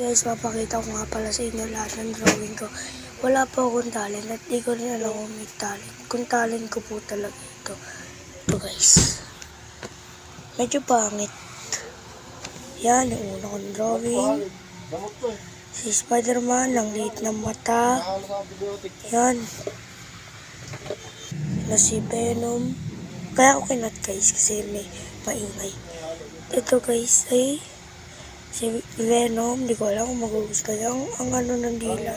Guys, papakita ko nga pala sa inyo lahat ng drawing ko. Wala po akong talent at di ko rin alam kung may talent. Kung talent ko po talaga ito. Ito guys. Medyo pangit. Yan, yung una kong drawing. Si Spider-Man, lang liit ng mata. Yan. Na si Venom. Kaya ako kinat guys kasi may maingay. Ito guys ay si Venom, di ko alam kung magugustuhan niya. Ang ano ng dila,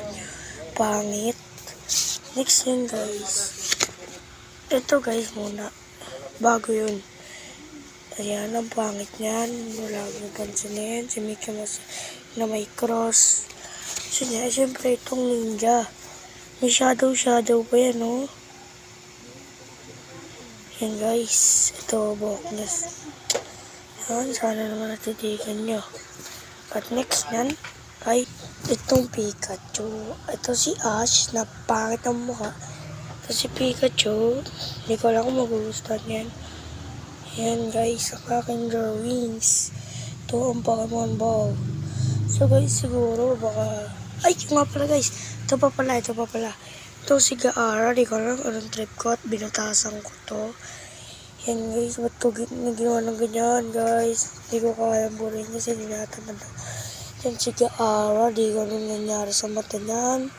pangit. Next yun guys. Ito guys muna. Bago yun. Ayan, ang pangit niyan. Wala akong pansinin. Si Mickey Mouse na may cross. So niya, siyempre itong ninja. May shadow pa yan, oh. Yan guys. Ito, buhok niya. Yan, sana naman natitigan nyo. At next yan ay itong Pikachu. Ito si Ash na pangit ang mukha. Ito si Pikachu. Hindi ko lang kung magugustuhan yan. Yan guys, ang aking drawings. Ito ang Pokemon Ball. So guys, siguro baka... Ay, ito nga pala guys. Ito pa pala. Ito si Gaara. Di ko lang anong trip ko at binatasan ko to. Yan guys, ba't ko naginawa ng ganyan guys? Hindi ko kaya burin kasi dinatanda. Yan si Gaara, di ko nung nangyari sa mata niyan.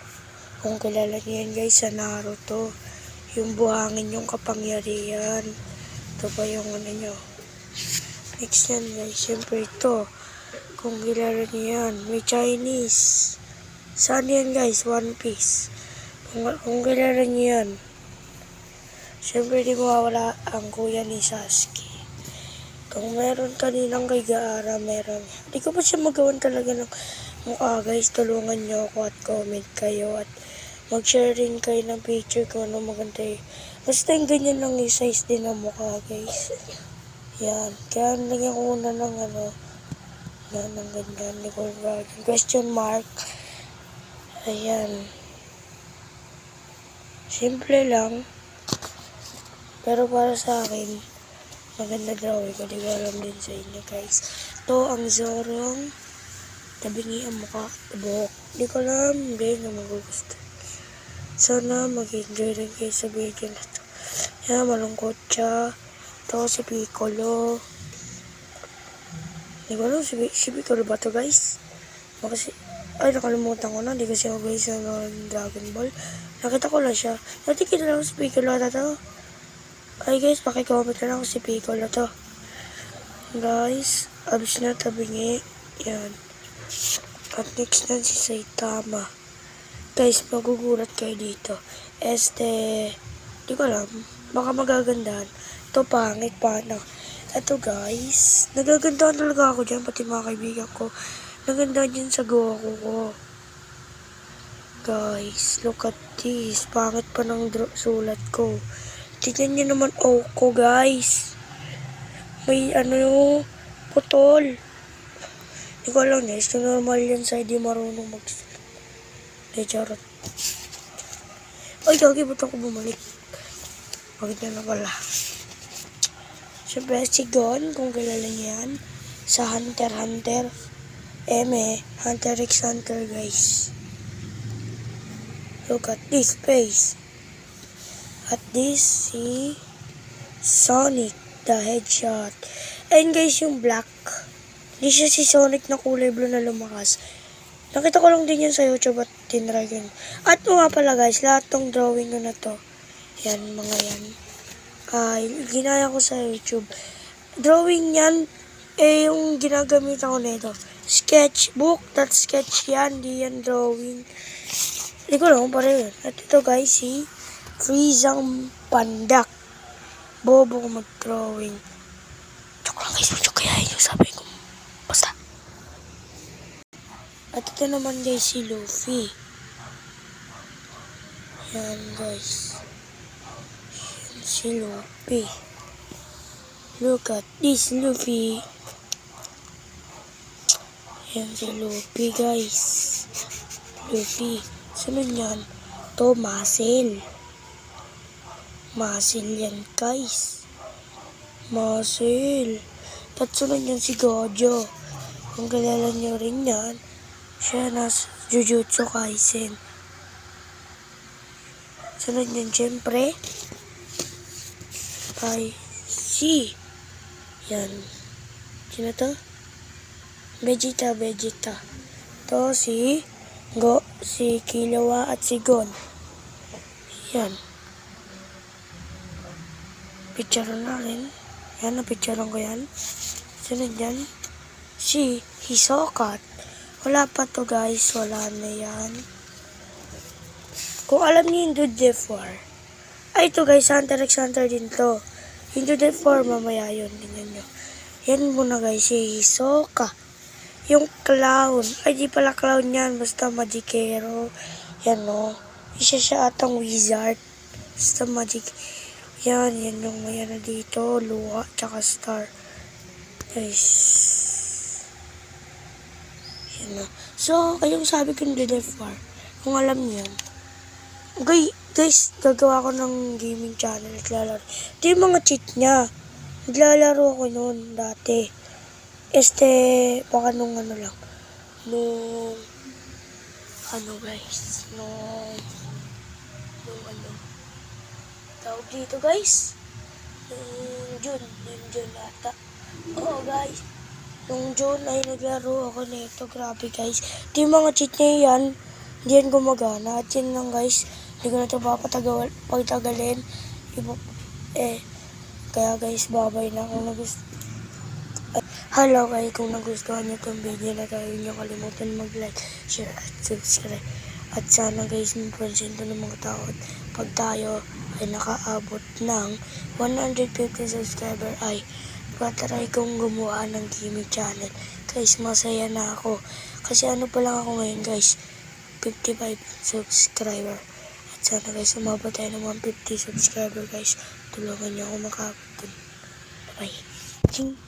Kung kilala niyan guys, sa Naruto. Yung buhangin yung kapangyarihan. Ito pa yung ano nyo. Next yan guys, syempre ito. Kung kilala niyan, may Chinese. Saan yan guys? One Piece. Kung kilala niyan. Siyempre di mawawala ang kuya ni Sasuke. Kung meron kaninang kay Gaara, meron. Di ko pa siya magawan talaga ng mukha guys. Tulungan nyo ako at comment kayo. At mag-share rin kayo ng picture ko ano maganda eh. Basta yung ganyan lang yung size din ng mukha guys. Yan. Kaya nalagyan ko una ng ano. Yan, ng ganyan. Nicole Garden. Question mark. Ayan. Simple lang. Pero para sa akin, maganda drawing ko. Di ko alam din sa inyo guys. Ito ang Zorong tabingi ang mukha, buhok. Di ko alam, hindi na magugusto. Sana mag-enjoy rin kayo sa video na ito. Yan, malungkot siya. Ito si Piccolo. Di ko alam, si Piccolo ba ito guys? Kasi, ay nakalimutan ko na. Di kasi ako guys ng Dragon Ball. Nakita ko lang siya. Natikita lang si Piccolo na ito. Ay guys, pakicomment na lang si Piccolo to. Guys, abis na tabingi. Yan. At next na si Saitama. Guys, magugulat kayo dito. Di ko alam. Baka magagandahan. Ito pangit pa na. Ito guys, nagagandahan talaga ako dyan. Pati mga kaibigan ko. Nagandahan dyan sa Goku ko. Guys, look at this. Pangit pa ng sulat ko. Tignan nyo naman ko guys. May ano yung putol. Hindi ko alam guys. Ito normal yan sa hindi marunong magsulat. Hindi, charot. Ay, gagi, ba't ako bumalik? Bakit na pala? Siyempre, si Gon, kung kilala niya yan. Sa Hunter x Hunter. Hunter x Hunter guys. Look at this face. At this, si Sonic the Hedgehog. And guys, yung black. Hindi siya si Sonic na kulay blue na lumakas. Nakita ko lang din yan sa YouTube at tinry yun. At nga pala guys, lahat tong drawing ko na to. Yan, mga yan. Ginaya ko sa YouTube. Drawing yan, yung ginagamit ako nito. Sketchbook, that sketch yan. Di yan drawing. Hindi ko lang kung pareho yun. At ito guys, si Friezang Pandak. Bobo ko mag-drawing. Joke lang guys, joke kaya yung sabi ko. Basta. At ito naman guys, si Luffy. Yan guys. Yan si Luffy. Look at this Luffy. Yan si Luffy guys. Luffy. Sunod yan. Ito, Muscle. Muscle yan guys. Muscle. At sunod yan si Gojo. Kung kilala nyo rin yan. Siya nas Jujutsu Kaisen. Sunod yun, syempre, ay si, yan, sino to? Vegeta. To si Killua at si Gon. Yan. Picture na rin. Yan, napicturean ko yan. Sunod yan, si Hisoka. Wala pa to guys, wala na yan. Kung alam niyo yung Dude Death War, ay ito guys, Hunter x Hunter din to. Yung Dude Death War, mamaya yun, tingnan nyo. Yan muna guys, si Hisoka. Yung clown, ay di pala clown yan, basta magicero. Yan o, isa siya atang wizard. Basta magic. Yan yung may ano dito, luha, tsaka star. Guys. Yan na. So, kayong sabi ko yung Dude Death War, kung alam niyo yan, okay, guys, gagawa ko ng gaming channel. Naglalaro. Ito yung mga cheat niya. Naglalaro ako noon dati. Baka nung ano lang. Nung, ano guys, nung ano. Tawag dito guys. Nung June ata. Oo guys. Nung June ay naglaro ako nito. Grabe guys. Ito yung mga cheat niya yan. Hindi yan gumagana. At yun lang guys. Hindi ko na ito pagtagalin. Kaya guys, babay na kung hello guys, kung nagustuhan nyo itong video na tayo, nyo kalimutan mag-like, share, at subscribe. At sana guys, mapansin to ng mga tao. Pag tayo ay nakaabot ng 150 subscriber ay patry kong gumawa ng gaming channel. Guys, masaya na ako. Kasi ano pa lang ako ngayon guys, 55 subscriber. At sana guys, umabot tayo ng 150 subscriber guys. Tulungan niyo ako makabot dun. Bye. Ching!